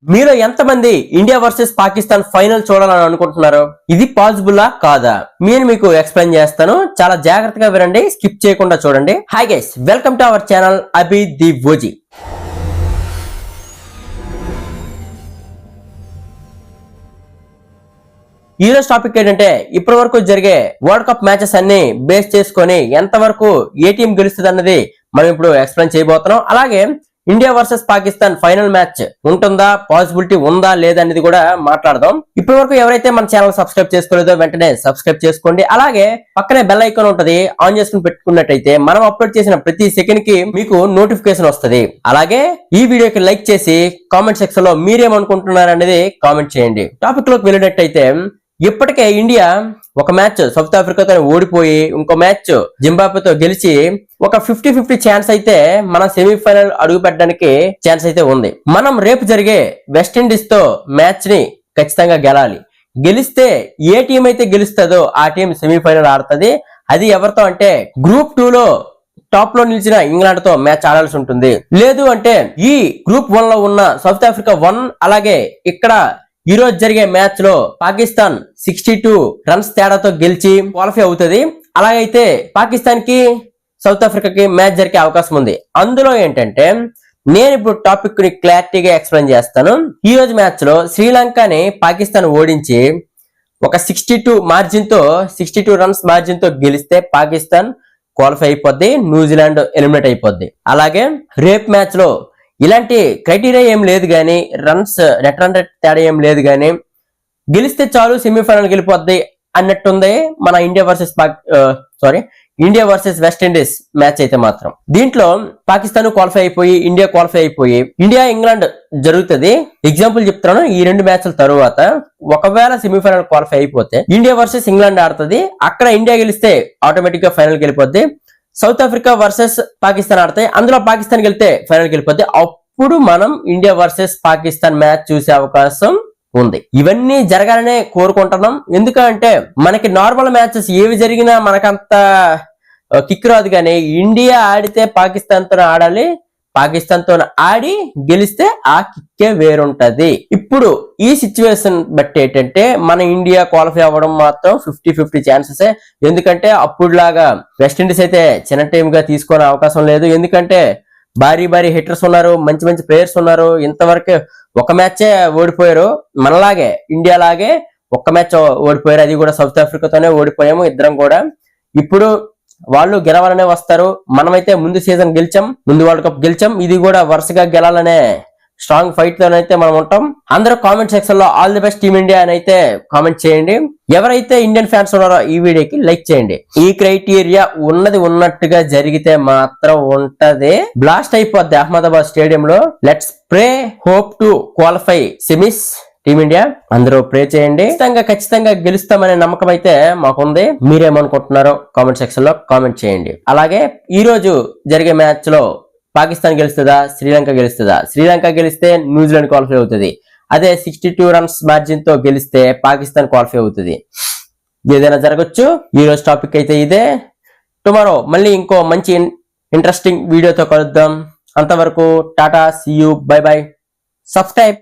మీలో ఎంతమంది India versus Pakistan final చూడాలని అనుకుంటున్నారు? ఇది పాసిబులా కాదా నేను మీకు ఎక్స్ప్లెయిన్ చేస్తాను. చాలా జాగ్రత్తగా వినండి, స్కిప్ చేయకుండా చూడండి. Hi guys, welcome to our channel Abhi the OG. ఈ రోజు టాపిక్ ఏంటంటే ఇప్పటి వరకు జరిగే వరల్డ్ కప్ మ్యాచెస్ అన్ని బేస్ చేసుకొని ఎంత వరకు ఏ టీం గెలుస్తుంది అన్నది మనం ఇప్పుడు ఎక్స్ప్లెయిన్ చేయబోతున్నాం. అలాగే India versus Pakistan final match ఉంటుందా, పాసిబిలిటీ ఉందా లేదా అనేది కూడా మాట్లాడదాం. ఇప్పటి వరకు ఎవరైతే మన ఛానల్ సబ్స్క్రైబ్ చేసుకోలేదో వెంటనే సబ్స్క్రైబ్ చేసుకోండి. అలాగే పక్కనే బెల్ ఐకాన్ ఉంటది, ఆన్ చేసుకుని పెట్టుకున్నట్టయితే మనం అప్లోడ్ చేసిన ప్రతి సెకండ్ కి మీకు నోటిఫికేషన్ వస్తుంది. అలాగే ఈ వీడియోకి లైక్ చేసి కామెంట్ సెక్షన్ లో మీరేమనుకుంటున్నారు అనేది కామెంట్ చేయండి. టాపిక్ లోకి వెళ్ళినట్టయితే ఇప్పటికే ఇండియా ఒక మ్యాచ్ సౌత్ ఆఫ్రికాతో ఓడిపోయి ఇంకో మ్యాచ్ జింబాబ్వేతో గెలిచి ఒక 50-50 ఛాన్స్ అయితే మన సెమీఫైనల్ అడుగు పెట్టడానికి ఛాన్స్ అయితే ఉంది. మనం రేపు జరిగే వెస్టిండీస్ తో మ్యాచ్ ని ఖచ్చితంగా గెలాలి. గెలిస్తే ఏ టీం అయితే గెలుస్తుందో ఆ టీం సెమీఫైనల్ ఆడుతుంది. అది ఎవరితో అంటే గ్రూప్ 2 లో టాప్ లో నిలిచిన ఇంగ్లాండ్ తో మ్యాచ్ ఆడాల్సి ఉంటుంది. లేదు అంటే ఈ గ్రూప్ 1 లో ఉన్న సౌత్ ఆఫ్రికా 1 అలాగే ఇక్కడ ఈ రోజు జరిగే మ్యాచ్ లో పాకిస్తాన్ 62 రన్స్ తేడాతో గెలిచి క్వాలిఫై అవుతుంది. అలాగైతే పాకిస్తాన్ కి సౌత్ ఆఫ్రికాకి మ్యాచ్ జరిగే అవకాశం ఉంది. అందులో ఏంటంటే నేను ఇప్పుడు టాపిక్ ని క్లారిటీగా ఎక్స్ప్లెయిన్ చేస్తాను. ఈ రోజు మ్యాచ్ లో శ్రీలంకని పాకిస్తాన్ ఓడించి ఒక 62 రన్స్ మార్జిన్ తో గెలిస్తే పాకిస్తాన్ క్వాలిఫై అయిపోద్ది, న్యూజిలాండ్ ఎలిమినేట్ అయిపోద్ది. అలాగే రేపు మ్యాచ్ లో ఇలాంటి క్రైటీరియా ఏం లేదు కానీ రన్స్ నెట్ రన్ రేట్ తేడా ఏం లేదు కానీ గెలిస్తే చాలు సెమీఫైనల్ గెలిపోద్ది అన్నట్టుంది మన ఇండియా వర్సెస్ వెస్టిండీస్ మ్యాచ్ అయితే మాత్రం. దీంట్లో పాకిస్తాన్ క్వాలిఫై అయిపోయి ఇండియా క్వాలిఫై అయిపోయి ఇండియా ఇంగ్లాండ్ జరుగుతుంది. ఎగ్జాంపుల్ చెప్తున్నాను, ఈ 2 మ్యాచ్ల తరువాత ఒకవేళ సెమీఫైనల్ క్వాలిఫై అయిపోతే ఇండియా వర్సెస్ ఇంగ్లాండ్ ఆడుతుంది. అక్కడ ఇండియా గెలిస్తే ఆటోమేటిక్ గా ఫైనల్ గెలిపోద్ది. సౌత్ ఆఫ్రికా వర్సెస్ పాకిస్తాన్ ఆడతాయి, అందులో పాకిస్తాన్ గెలితే ఫైనల్ గెలిపోద్ది. అప్పుడు మనం ఇండియా వర్సెస్ పాకిస్తాన్ మ్యాచ్ చూసే అవకాశం ఉంది. ఇవన్నీ జరగాలనే కోరుకుంటున్నాం. ఎందుకంటే మనకి నార్మల్ మ్యాచెస్ ఏవి జరిగినా మనకంత కిక్ రాదు, కానీ ఇండియా ఆడితే పాకిస్తాన్ తో ఆడాలి, పాకిస్తాన్ తో ఆడి గెలిస్తే ఆ కిక్కే వేరుంటది. ఇప్పుడు ఈ సిచ్యువేషన్ బట్టి ఏంటంటే మన ఇండియా క్వాలిఫై అవ్వడం మాత్రం 50-50 ఛాన్సెస్. ఎందుకంటే అప్పుడులాగా వెస్టిండీస్ అయితే చిన్న టీమ్ గా తీసుకునే అవకాశం లేదు. ఎందుకంటే భారీ హిట్టర్స్ ఉన్నారు, మంచి ప్లేయర్స్ ఉన్నారు. ఇంతవరకు ఒక మ్యాచే ఓడిపోయారు, మనలాగే ఇండియా లాగే ఒక్క మ్యాచ్ ఓడిపోయారు, అది కూడా సౌత్ ఆఫ్రికాతోనే ఓడిపోయాము ఇద్దరం కూడా. ఇప్పుడు వాళ్ళు గెలవాలనే వస్తారు. మనమైతే ముందు సీజన్ గెలిచాం, ముందు వరల్డ్ కప్ గెలిచాం, ఇది కూడా వరుసగా గెలాలనే స్ట్రాంగ్ ఫైట్ లోనైతే మనం ఉంటాం. అందరూ కామెంట్ సెక్షన్ లో all the best team India అని అయితే కామెంట్ చేయండి. ఎవరైతే ఇండియన్ ఫ్యాన్స్ ఉన్నారో ఈ వీడియోకి లైక్ చేయండి. ఈ క్రైటీరియా ఉన్నది ఉన్నట్టుగా జరిగితే మాత్రం ఉంటది, బ్లాస్ట్ అయిపోద్ది అహ్మదాబాద్ స్టేడియం లో. Let's pray, hope to qualify semis team India. అందరూ ప్రే చేయండి. ఖచ్చితంగా గెలుస్తామనే నమ్మకం అయితే మాకుంది. మీరేమనుకుంటున్నారో కామెంట్ సెక్షన్ లో కామెంట్ చేయండి. అలాగే ఈ రోజు జరిగే మ్యాచ్ లో పాకిస్తాన్ గెలుస్తుందా, శ్రీలంక గెలుస్తుందా? శ్రీలంక గెలిస్తే న్యూజిలాండ్ క్వాలిఫై అవుతుంది. అదే 62 రన్స్ మార్జిన్ తో గెలిస్తే పాకిస్తాన్ క్వాలిఫై అవుతుంది. ఏదైనా జరగచ్చు. ఈ రోజు టాపిక్ అయితే ఇదే. టుమారో మళ్ళీ ఇంకో మంచి ఇంట్రెస్టింగ్ వీడియోతో కలుద్దాం. అంతవరకు tata, see you, bye bye. Subscribe.